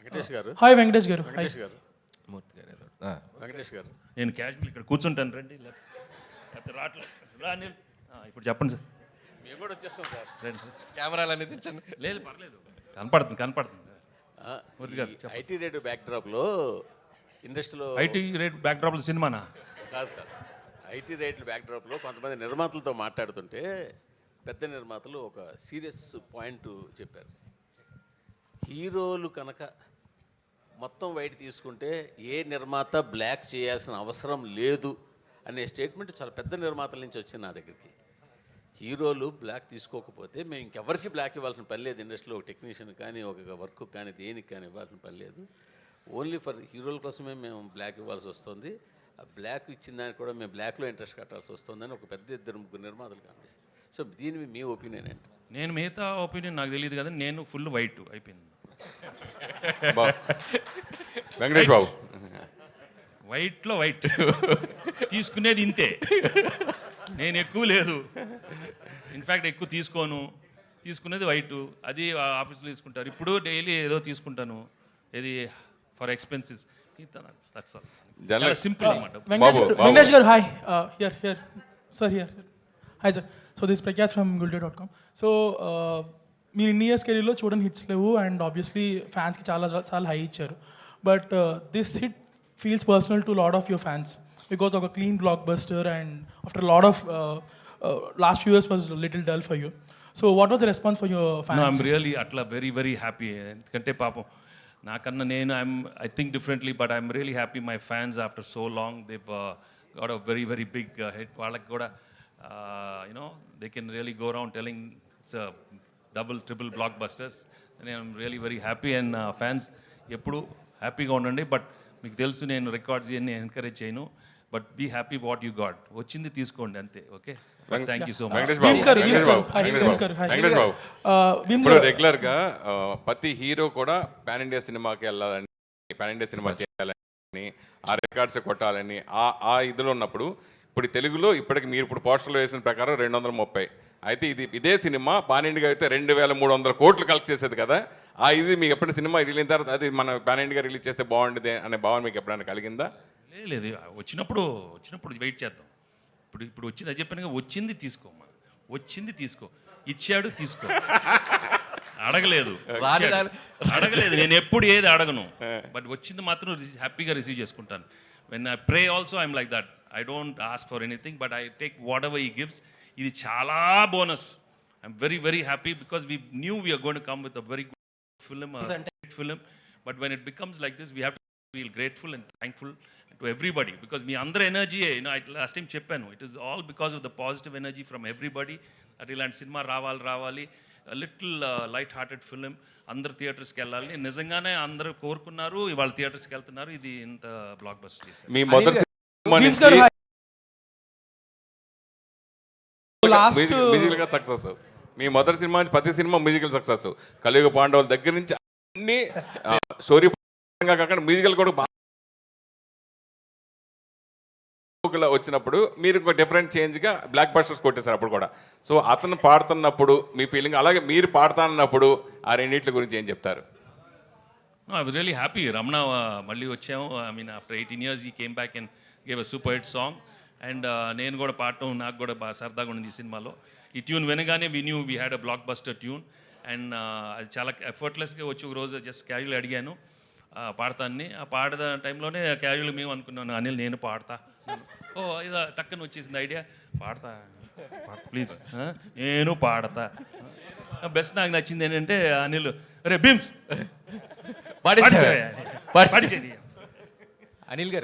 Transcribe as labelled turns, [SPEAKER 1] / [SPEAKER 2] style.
[SPEAKER 1] వెంకటేష్ గారు.
[SPEAKER 2] హాయ్ వెంకటేష్ గారు.
[SPEAKER 1] వెంకటేష్ గారు.
[SPEAKER 3] మూర్తి గారు ఏదో.
[SPEAKER 1] వెంకటేష్ గారు.
[SPEAKER 4] నేను క్యాజువల్ ఇక్కడ కూర్చుంటాను రండి లేకపోతే రావట్లేదు రా నేను ఇప్పుడు చెప్పండి సార్.
[SPEAKER 1] మేము కూడా వచ్చేస్తాం సార్.
[SPEAKER 4] రండి
[SPEAKER 3] కెమెరాలు అనేది తెచ్చండి.
[SPEAKER 4] లేదు పర్లేదు కనపడుతుంది మూర్తి గారు చెప్పండి.
[SPEAKER 1] ఐటీ రేడియో బ్యాక్ డ్రాప్లో ఇండస్ట్రీలో
[SPEAKER 4] ఐటీ రేట్ బ్యాక్ డ్రాప్ల సినిమానా?
[SPEAKER 1] కాదు సార్, ఐటీ రేట్ల బ్యాక్ డ్రాప్లో కొంతమంది నిర్మాతలతో మాట్లాడుతుంటే పెద్ద నిర్మాతలు ఒక సీరియస్ పాయింట్ చెప్పారు. హీరోలు కనుక మొత్తం వైట్ తీసుకుంటే ఏ నిర్మాత బ్లాక్ చేయాల్సిన అవసరం లేదు అనే స్టేట్మెంట్ చాలా పెద్ద నిర్మాతల నుంచి వచ్చింది నా దగ్గరికి. హీరోలు బ్లాక్ తీసుకోకపోతే మేము ఇంకెవరికి బ్లాక్ ఇవ్వాల్సిన పని లేదు. ఇండస్ట్రీలో ఒక టెక్నీషియన్ కానీ ఒక వర్క్ కానీ దేనికి కానీ ఇవ్వాల్సిన పని లేదు. ఓన్లీ ఫర్ హీరోల కోసమే మేము బ్లాక్ ఇవ్వాల్సి వస్తుంది. ఆ బ్లాక్ ఇచ్చిన దానికి కూడా మేము బ్లాక్లో ఇంట్రెస్ట్ కట్టాల్సి వస్తుందని ఒక పెద్ద 2-3 నిర్మాతలు కనిపిస్తుంది. సో దీని మీ ఒపీనియన్ ఏంటి?
[SPEAKER 4] నేను మిగతా ఒపీనియన్ నాకు తెలియదు కదా, నేను ఫుల్ వైట్ అయిపోయింది.
[SPEAKER 5] వెంకటేష్ బాబు
[SPEAKER 4] వైట్లో వైట్ తీసుకునేది ఇంతే, నేను ఎక్కువ లేదు, ఇన్ఫ్యాక్ట్ ఎక్కువ తీసుకోను, తీసుకునేది వైట్. అది ఆఫీస్లో తీసుకుంటారు. ఇప్పుడు డైలీ ఏదో తీసుకుంటాను, ఇది ఫర్ ఎక్స్పెన్సెస్. చాలా సింపుల్ అనమాట.
[SPEAKER 2] వెంకటేష్ గారు hi. Here sir, here hi sir. So this Prakhyat from gulday.com. So మీరు ఇన్ని ఇయర్స్ కెరీర్లో చూడని హిట్స్ లేవు అండ్ ఆబ్వియస్లీ ఫ్యాన్స్కి చాలా హై ఇచ్చారు. But this hit feels personal to lot of your fans because ఒక clean blockbuster and after lot of last few years was little dull for you. So what was the response for your fans?
[SPEAKER 4] I'm really అట్లా very happy. ఎందుకంటే పాపం నాకన్నా నేను I think differently, but I'm really happy my fans after so long they got a very big hit. వాళ్ళకి కూడా you know they can really go around telling it's double triple blockbuster. నేను really very happy and fans ఎప్పుడు హ్యాపీగా ఉండండి. But మీకు తెలుసు నేను records ఇవన్నీ ఎంకరేజ్ చేయను, but be happy what you got. వచ్చింది తీసుకోండి అంతే. Okay, thank you so much.
[SPEAKER 5] Venkatesh Babu ఇప్పుడు రెగ్యులర్ గా ప్రతి హీరో కూడా పాన్ ఇండియా సినిమాకి వెళ్ళాలని, పాన్ ఇండియా సినిమా చేయాలని, ఆ రికార్డ్స్ కొట్టాలని ఆ ఇదిలో ఉన్నప్పుడు ఇప్పుడు తెలుగులో ఇప్పటికి మీరు ఇప్పుడు పోస్టర్లో వేసిన ప్రకారం 230, అయితే ఇదే సినిమా పాన్ ఇండియా అయితే 2,300 కోట్లు కలెక్ట్ చేసేది కదా. ఆ ఇది మీకు ఎప్పుడైనా సినిమా రిలీజ్ తర్వాత అది మన పాన్ ఇండియా రిలీజ్ చేస్తే బాగుంటుంది అనే భావన మీకు ఎప్పుడైనా కలిగిందా?
[SPEAKER 4] లేదు, వచ్చినప్పుడు వెయిట్ చేద్దాం. ఇప్పుడు వచ్చింది అది చెప్పాను, వచ్చింది తీసుకోమ్మా, వచ్చింది తీసుకో, ఇచ్చాడు తీసుకో. అడగలేదు, నేను ఎప్పుడు ఏది అడగను, బట్ వచ్చింది మాత్రం హ్యాపీగా రిసీవ్ చేసుకుంటాను. When I pray also I'm like that. I don't ask for anything, but I take whatever he gives. ఇది చాలా bonus. I'm very happy because we knew we're going to come with a very good film, but when it becomes like this we have to feel grateful and thankful to everybody because మీ అందరి energy, last time చెప్పాను, it is all because of the positive energy from everybody. At ఇలాంటి cinema రావాలి, little light hearted film, అందరు థియేటర్స్కి వెళ్ళాలి. నిజంగానే అందరూ కోరుకున్నారు, ఇవాళ థియేటర్స్కి వెళ్తున్నారు. ఇది ఇంత బ్లాక్ బస్టర్ చేశారు.
[SPEAKER 5] మీ మొదటి మ్యూజికల్ సక్సెస్, మీ మొదటి సినిమా నుంచి ప్రతి సినిమా మ్యూజికల్ సక్సెస్. కలియుగ పాండవుల దగ్గర నుంచి అన్ని స్టోరీ కాకుండా మ్యూజికల్ కూడా వచ్చినప్పుడు మీరు ఇంకో డిఫరెంట్ చేంజ్గా బ్లాక్ బస్టర్స్ కొట్టేశారు అప్పుడు కూడా. సో అతను పాడుతున్నప్పుడు మీ ఫీలింగ్, అలాగే మీరు పాడుతున్నప్పుడు ఆ రెండింటి గురించి ఏం చెప్తారు?
[SPEAKER 4] I was really happy. Ramana మళ్ళీ వచ్చాము. I mean after 18 years he came back and gave a super hit song. And నేను కూడా పాడటం నాకు కూడా బాగా సరదాగా ఉంది ఈ సినిమాలో. ఈ ట్యూన్ వినగానే we had a block buster tune. And అది చాలా ఎఫర్ట్లెస్గా వచ్చి ఒక రోజు జస్ట్ క్యాజువల్ అడిగాను పాడతాన్ని. ఆ పాడే టైంలోనే క్యాజువల్ మేము అనుకున్నాను, అనిల్ నేను పాడతా. ఇదో టక్కన వచ్చేసింది ఐడియా, పాడతా ప్లీజ్, నేను పాడతా. బెస్ట్ నాకు నచ్చింది ఏంటంటే అనిల్ రే బిమ్స్
[SPEAKER 3] అనిల్ గారు